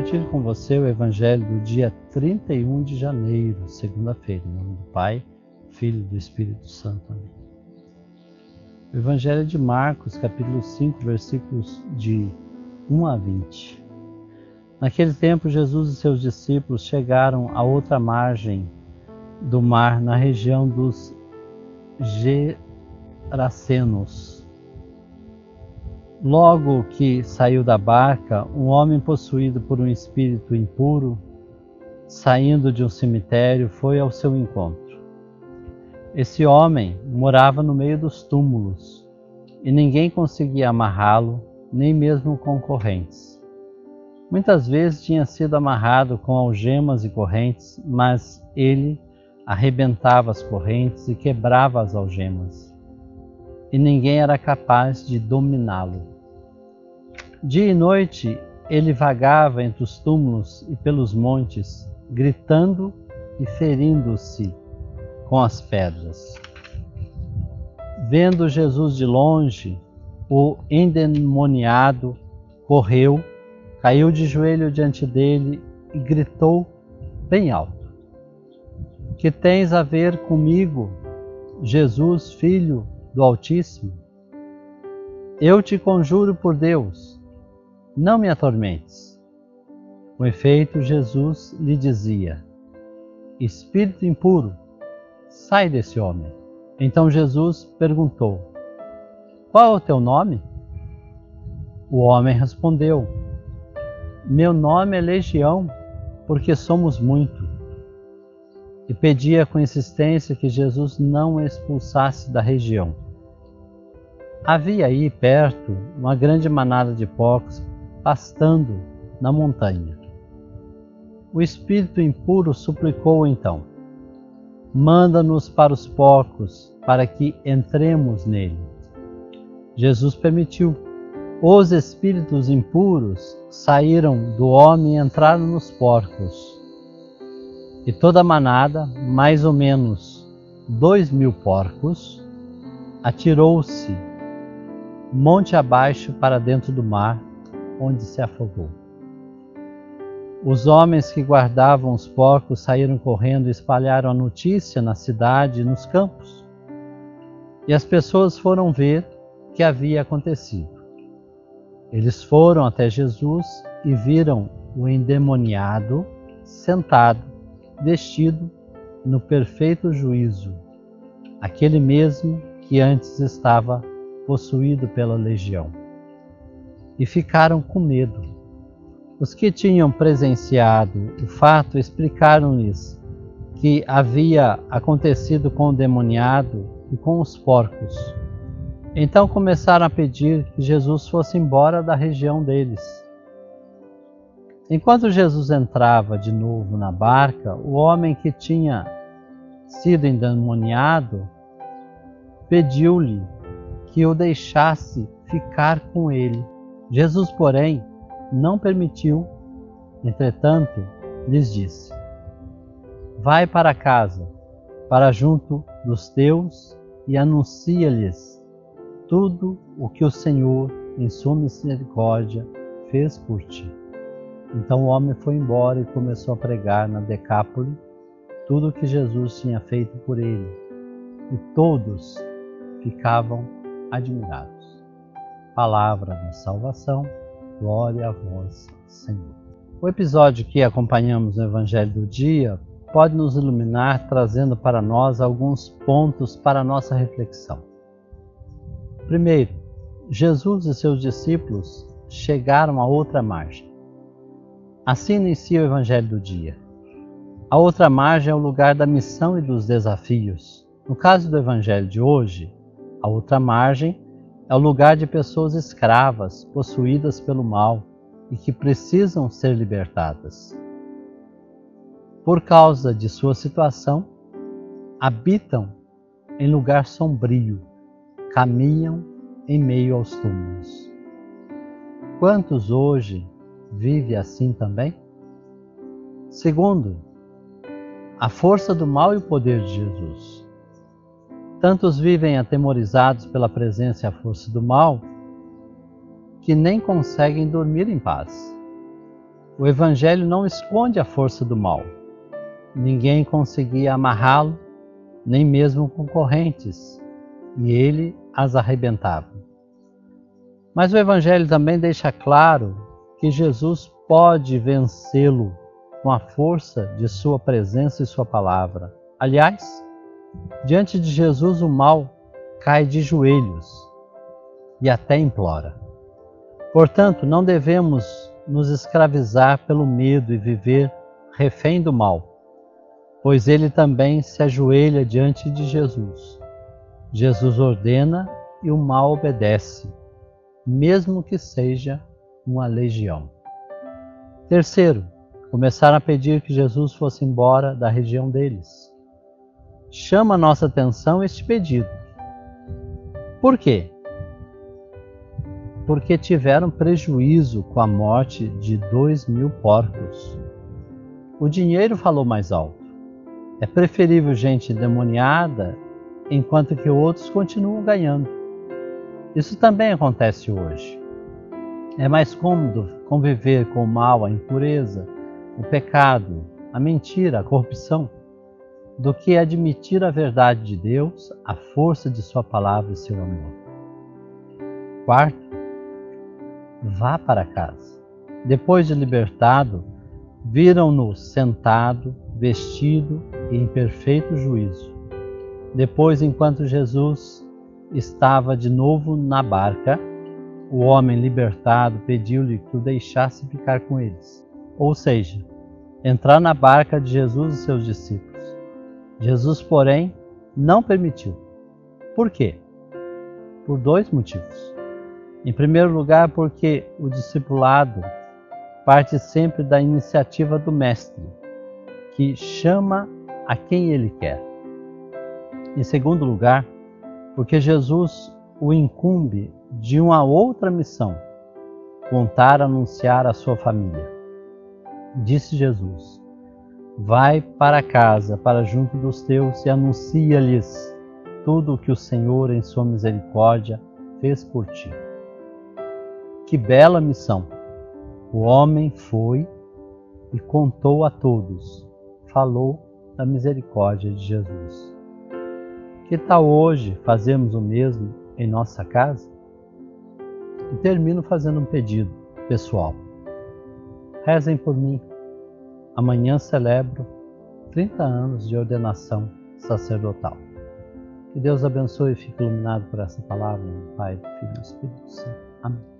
compartilho com você o Evangelho do dia 31 de janeiro, segunda-feira, em nome do Pai, Filho e do Espírito Santo. Amém. O Evangelho é de Marcos, capítulo 5, versículos de 1 a 20. Naquele tempo, Jesus e seus discípulos chegaram à outra margem do mar, na região dos Gerasenos. Logo que saiu da barca, um homem possuído por um espírito impuro, saindo de um cemitério, foi ao seu encontro. Esse homem morava no meio dos túmulos, e ninguém conseguia amarrá-lo, nem mesmo com correntes. Muitas vezes tinha sido amarrado com algemas e correntes, mas ele arrebentava as correntes e quebrava as algemas, e ninguém era capaz de dominá-lo. Dia e noite ele vagava entre os túmulos e pelos montes, gritando e ferindo-se com as pedras. Vendo Jesus de longe, o endemoniado correu, caiu de joelho diante dele e gritou bem alto: "Que tens a ver comigo, Jesus, Filho do Altíssimo? Eu te conjuro por Deus, não me atormentes." Com efeito, Jesus lhe dizia: "Espírito impuro, sai desse homem." Então Jesus perguntou: "Qual é o teu nome?" O homem respondeu: "Meu nome é Legião, porque somos muito." E pedia com insistência que Jesus não o expulsasse da região. Havia aí perto uma grande manada de porcos pastando na montanha. O espírito impuro suplicou então: "Manda-nos para os porcos, para que entremos nele." Jesus permitiu. Os espíritos impuros saíram do homem e entraram nos porcos. E toda a manada, mais ou menos 2.000 porcos, atirou-se monte abaixo para dentro do mar, onde se afogou. Os homens que guardavam os porcos saíram correndo e espalharam a notícia na cidade e nos campos. E as pessoas foram ver o que havia acontecido. Eles foram até Jesus e viram o endemoniado sentado, vestido no perfeito juízo, aquele mesmo que antes estava possuído pela legião. E ficaram com medo. Os que tinham presenciado o fato explicaram-lhes que havia acontecido com o demoniado e com os porcos. Então começaram a pedir que Jesus fosse embora da região deles. Enquanto Jesus entrava de novo na barca, o homem que tinha sido endemoniado pediu-lhe que o deixasse ficar com ele. Jesus, porém, não permitiu. Entretanto, lhes disse: "Vai para casa, para junto dos teus, e anuncia-lhes tudo o que o Senhor, em sua misericórdia, fez por ti." Então o homem foi embora e começou a pregar na Decápole tudo o que Jesus tinha feito por ele, e todos ficavam admirados. Palavra da salvação, glória a vós, Senhor. O episódio que acompanhamos no Evangelho do dia pode nos iluminar, trazendo para nós alguns pontos para a nossa reflexão. Primeiro, Jesus e seus discípulos chegaram à outra margem. Assim inicia o Evangelho do dia. A outra margem é o lugar da missão e dos desafios. No caso do Evangelho de hoje, a outra margem é o lugar de pessoas escravas, possuídas pelo mal e que precisam ser libertadas. Por causa de sua situação, habitam em lugar sombrio, caminham em meio aos túmulos. Quantos hoje vivem assim também? Segundo, a força do mal e o poder de Jesus. Tantos vivem atemorizados pela presença e a força do mal que nem conseguem dormir em paz. O Evangelho não esconde a força do mal. Ninguém conseguia amarrá-lo, nem mesmo com correntes, e ele as arrebentava. Mas o Evangelho também deixa claro que Jesus pode vencê-lo com a força de sua presença e sua palavra. Aliás, diante de Jesus o mal cai de joelhos e até implora. Portanto, não devemos nos escravizar pelo medo e viver refém do mal, pois ele também se ajoelha diante de Jesus. Jesus ordena e o mal obedece, mesmo que seja uma legião. Terceiro, começaram a pedir que Jesus fosse embora da região deles. Chama a nossa atenção este pedido. Por quê? Porque tiveram prejuízo com a morte de 2.000 porcos. O dinheiro falou mais alto. É preferível gente endemoniada, enquanto que outros continuam ganhando. Isso também acontece hoje. É mais cômodo conviver com o mal, a impureza, o pecado, a mentira, a corrupção, do que admitir a verdade de Deus, a força de sua palavra e seu amor. Quarto, vá para casa. Depois de libertado, viram-no sentado, vestido e em perfeito juízo. Depois, enquanto Jesus estava de novo na barca, o homem libertado pediu-lhe que o deixasse ficar com eles. Ou seja, entrar na barca de Jesus e seus discípulos. Jesus, porém, não permitiu. Por quê? Por 2 motivos. Em primeiro lugar, porque o discipulado parte sempre da iniciativa do Mestre, que chama a quem ele quer. Em segundo lugar, porque Jesus o incumbe de uma outra missão, contar, anunciar a sua família. Disse Jesus: vai para casa, para junto dos teus, e anuncia-lhes tudo o que o Senhor, em sua misericórdia, fez por ti. Que bela missão! O homem foi e contou a todos, falou da misericórdia de Jesus. Que tal hoje fazermos o mesmo em nossa casa? E termino fazendo um pedido pessoal. Rezem por mim. Amanhã celebro 30 anos de ordenação sacerdotal. Que Deus abençoe e fique iluminado por essa palavra, Pai, Filho e Espírito Santo. Amém.